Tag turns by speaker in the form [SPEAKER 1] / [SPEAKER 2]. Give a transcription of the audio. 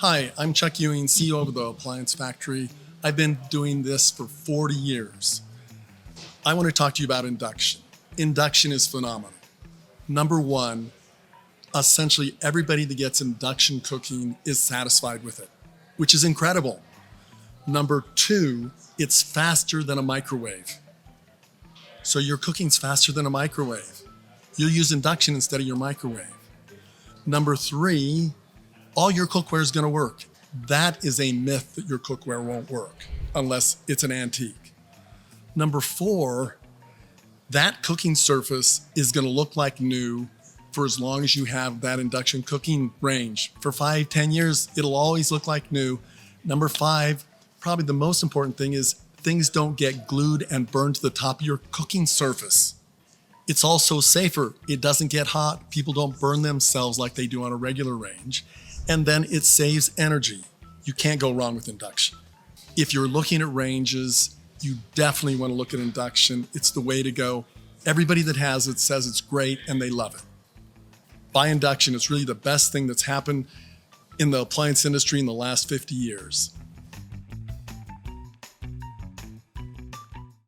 [SPEAKER 1] Hi, I'm Chuck Ewing, CEO of the Appliance Factory. I've been doing this for 40 years. I want to talk to you about induction. Induction is phenomenal. Number one, essentially everybody that gets induction cooking is satisfied with it, which is incredible. Number two, it's faster than a microwave. So your cooking's faster than a microwave. You'll use induction instead of your microwave. Number three, all your cookware is going to work. That is a myth that your cookware won't work unless it's an antique. Number four, that cooking surface is going to look like new for as long as you have that induction cooking range. For 5-10 years, it'll always look like new. Number five, probably the most important thing is things don't get glued and burned to the top of your cooking surface. It's also safer. It doesn't get hot. People don't burn themselves like they do on a regular range. And then it saves energy. You can't go wrong with induction. If you're looking at ranges, you definitely want to look at induction. It's the way to go. Everybody that has it says it's great and they love it. Buy induction. It's really the best thing that's happened in the appliance industry in the last 50 years.